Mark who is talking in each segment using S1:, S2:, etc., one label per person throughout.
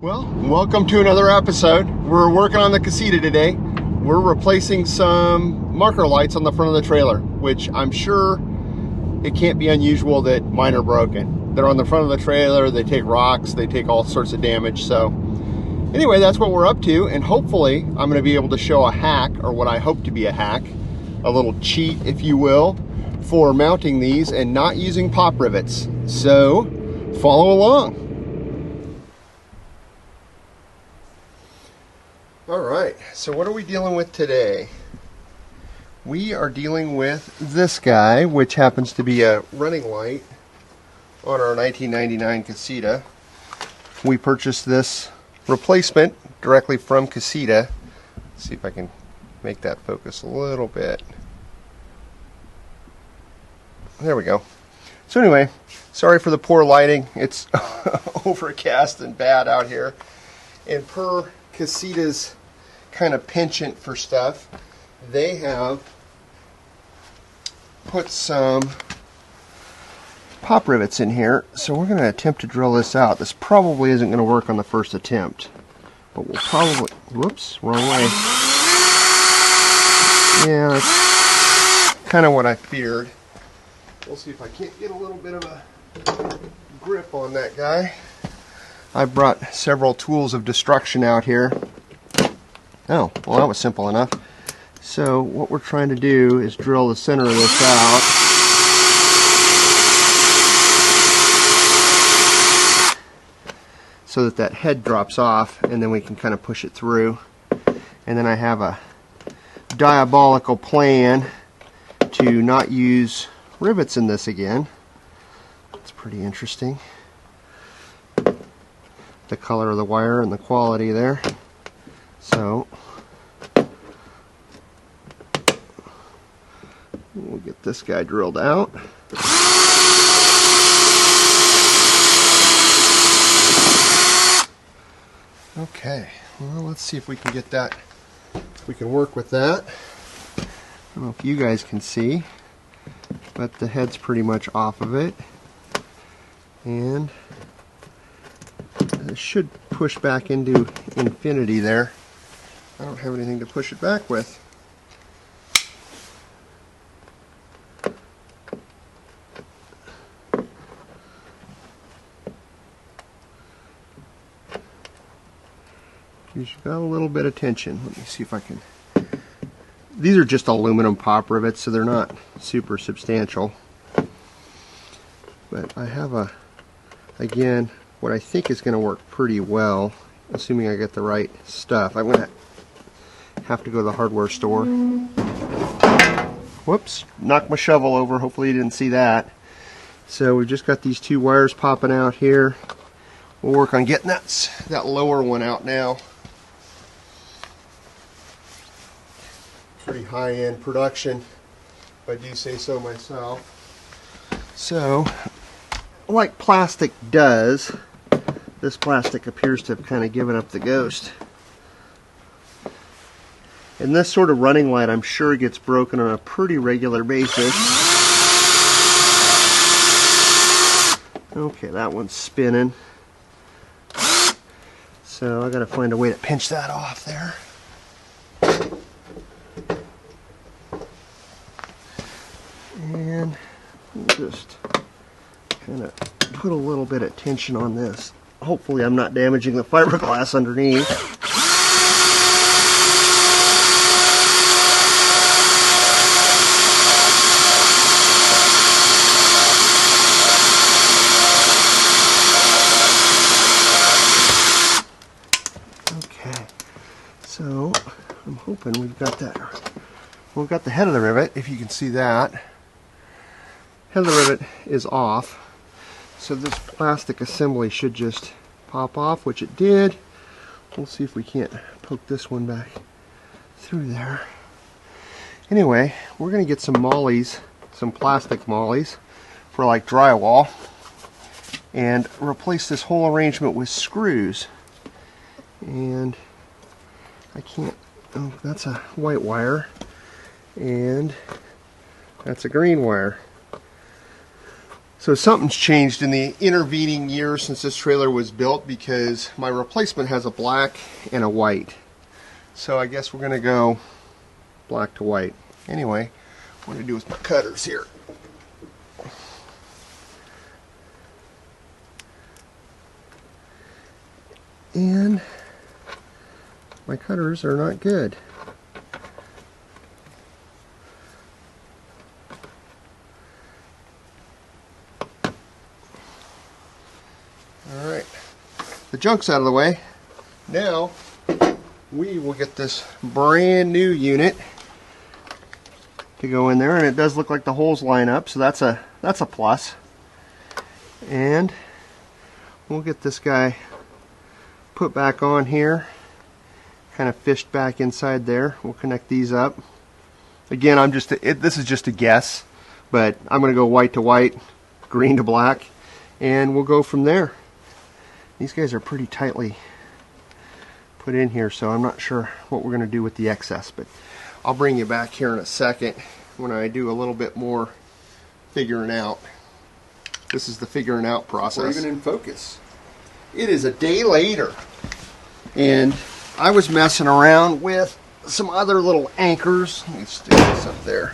S1: Well, welcome to another episode. We're working on the Casita today. We're replacing some marker lights on the front of the trailer, which I'm sure it can't be unusual that mine are broken. They're on the front of the trailer, they take rocks, they take all sorts of damage. So anyway, that's what we're up to, and hopefully I'm going to be able to show a hack, or what I hope to be a hack, a little cheat, if you will, for mounting these and not using pop rivets. So follow along. Alright, so what are we dealing with today? We are dealing with this guy, which happens to be a running light on our 1999 Casita. We purchased this replacement directly from Casita. Let's see if I can make that focus a little bit. There we go. So anyway, sorry for the poor lighting. It's overcast and bad out here. And per Casita's kind of penchant for stuff, they have put some pop rivets in here, so we're going to attempt to drill this out. This probably isn't going to work on the first attempt, but we'll probably, whoops, wrong way. Yeah, that's kind of what I feared. We'll see if I can't get a little bit of a grip on that guy. I brought several tools of destruction out here. Oh, well, that was simple enough. So what we're trying to do is drill the center of this out. So that that head drops off, and then we can kind of push it through. And then I have a diabolical plan to not use rivets in this again. It's pretty interesting. The color of the wire and the quality there. So we'll get this guy drilled out. Okay, well, let's see if we can get that, if we can work with that. I don't know if you guys can see, but the head's pretty much off of it, and it should push back into infinity there. I don't have anything to push it back with. You've got a little bit of tension. Let me see if I can. These are just aluminum pop rivets, so they're not super substantial. But I have a, again, what I think is going to work pretty well, assuming I get the right stuff. I'm going to have to go to the hardware store. Whoops, knocked my shovel over. Hopefully you didn't see that. So we've just got these two wires popping out here. We'll work on getting that lower one out now. Pretty high-end production, if I do say so myself. So, like plastic does, this plastic appears to have kind of given up the ghost. And this sort of running light, I'm sure, gets broken on a pretty regular basis. Okay, that one's spinning. So I gotta find a way to pinch that off there. And we'll just kind of put a little bit of tension on this. Hopefully I'm not damaging the fiberglass underneath. Okay, so I'm hoping we've got that. We've got the head of the rivet, if you can see that. Head of the rivet is off, so this plastic assembly should just pop off, which it did. We'll see if we can't poke this one back through there. Anyway, we're going to get some mollies, some plastic mollies for like drywall, and replace this whole arrangement with screws. And I can't, oh, that's a white wire, and that's a green wire. So something's changed in the intervening years since this trailer was built, because my replacement has a black and a white. So I guess we're going to go black to white. Anyway, what do I do with my cutters here? And my cutters are not good. Alright, the junk's out of the way. Now we will get this brand new unit to go in there, and it does look like the holes line up, so that's a plus. And we'll get this guy put back on here, kind of fished back inside there. We'll connect these up. Again, this is just a guess, but I'm going to go white to white, green to black, and we'll go from there. These guys are pretty tightly put in here, so I'm not sure what we're going to do with the excess, but I'll bring you back here in a second when I do a little bit more figuring out. This is the figuring out process. We're even in focus. It is a day later, and I was messing around with some other little anchors. Let me stick this up there.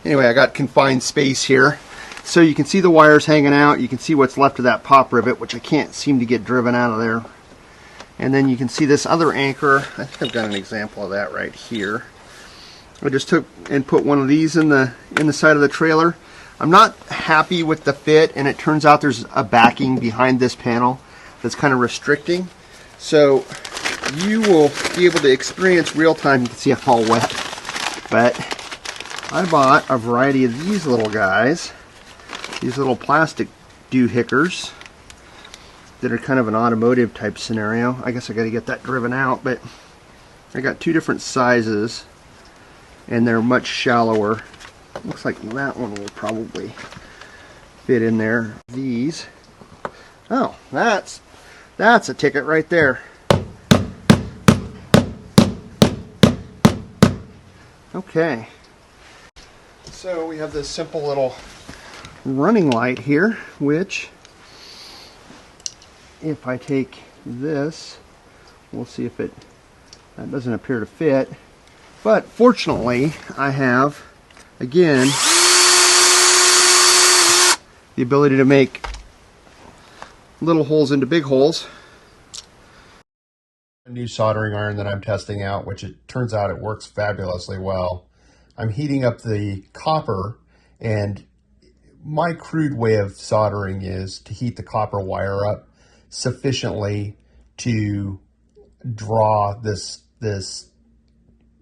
S1: Anyway, I got confined space here. So you can see the wires hanging out. You can see what's left of that pop rivet, which I can't seem to get driven out of there. And then you can see this other anchor. I think I've got an example of that right here. I just took and put one of these in the side of the trailer. I'm not happy with the fit, and it turns out there's a backing behind this panel that's kind of restricting. So you will be able to experience real time. You can see I'm all wet. But I bought a variety of these little guys. These little plastic doohickers that are kind of an automotive type scenario. I guess I got to get that driven out, but I got two different sizes, and they're much shallower. Looks like that one will probably fit in there. These, oh, that's a ticket right there. Okay, so we have this simple little running light here, which if I take this, we'll see if that doesn't appear to fit. But fortunately, I have, again, the ability to make little holes into big holes. A new soldering iron that I'm testing out, which it turns out it works fabulously well. I'm heating up the copper, and my crude way of soldering is to heat the copper wire up sufficiently to draw this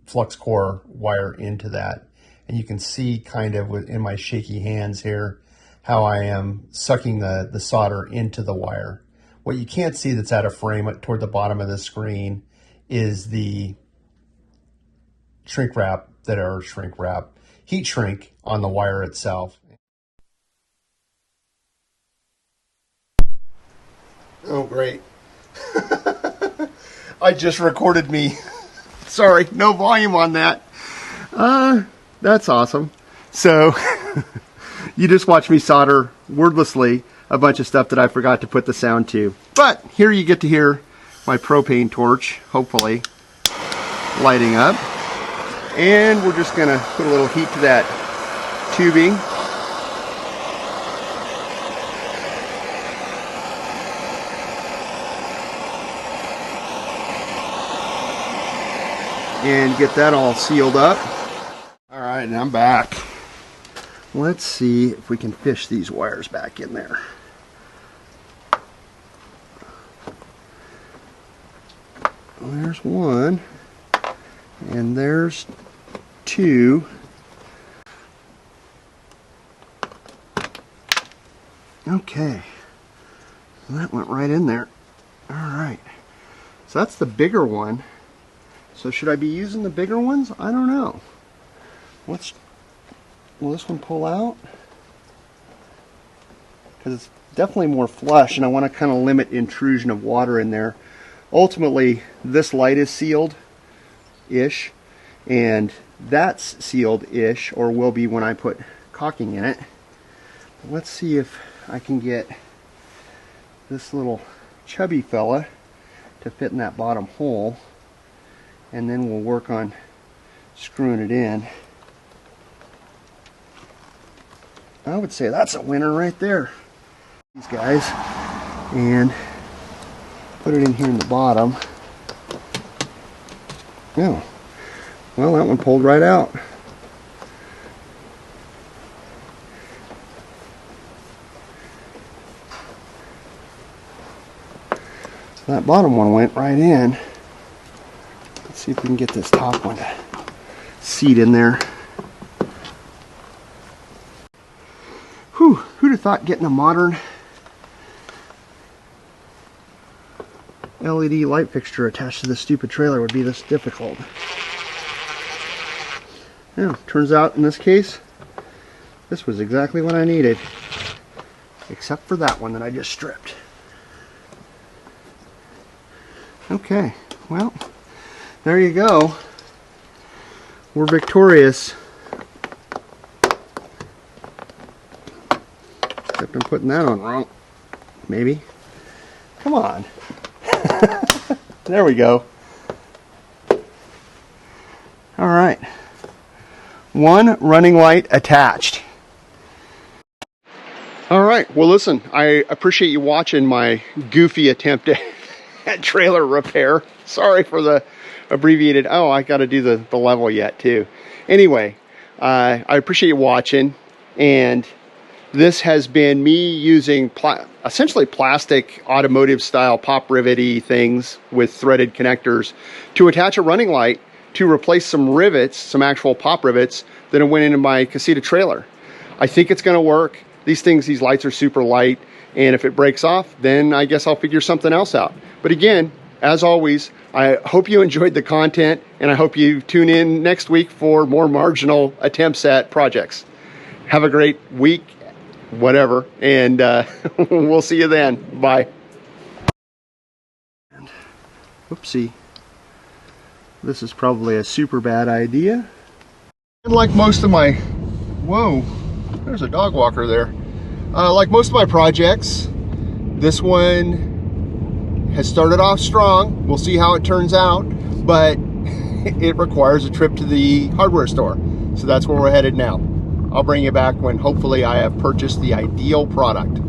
S1: flux core wire into that. And you can see kind of in my shaky hands here how I am sucking the solder into the wire. What you can't see that's out of frame toward the bottom of the screen is the heat shrink on the wire itself. Oh, great. I just recorded me. Sorry, no volume on that. That's awesome. So, you just watched me solder wordlessly a bunch of stuff that I forgot to put the sound to. But here you get to hear my propane torch, hopefully, lighting up. And we're just going to put a little heat to that tubing. And get that all sealed up. All right, and I'm back. Let's see if we can fish these wires back in there. There's one, and there's two. Okay, that went right in there. All right, so that's the bigger one. So should I be using the bigger ones? I don't know. Will this one pull out? Because it's definitely more flush, and I want to kind of limit intrusion of water in there. Ultimately, this light is sealed-ish, and that's sealed-ish, or will be when I put caulking in it. Let's see if I can get this little chubby fella to fit in that bottom hole, and then we'll work on screwing it in. I would say that's a winner right there. These guys, and put it in here in the bottom. Oh, well, that one pulled right out. So that bottom one went right in. Let's see if we can get this top one to seat in there. Whew, who'd have thought getting a modern LED light fixture attached to this stupid trailer would be this difficult. Yeah, turns out in this case, this was exactly what I needed. Except for that one that I just stripped. Okay, well, there you go. We're victorious. Except I'm putting that on wrong. Maybe. Come on. There we go. All right. One running light attached. All right. Well, listen, I appreciate you watching my goofy attempt at trailer repair. Sorry for the abbreviated. Oh, I got to do the level yet too. Anyway, I appreciate you watching, and this has been me using essentially plastic automotive style pop rivety things with threaded connectors to attach a running light to replace some rivets, some actual pop rivets that went into my Casita trailer. I think it's going to work. These lights are super light, and if it breaks off, then I guess I'll figure something else out. But again, as always, I hope you enjoyed the content, and I hope you tune in next week for more marginal attempts at projects. Have a great week, whatever, and we'll see you then. Bye. Whoopsie. This is probably a super bad idea. And like most of my, whoa, there's a dog walker there. Like most of my projects, this one has started off strong. We'll see how it turns out, but it requires a trip to the hardware store. So that's where we're headed now. I'll bring you back when hopefully I have purchased the ideal product.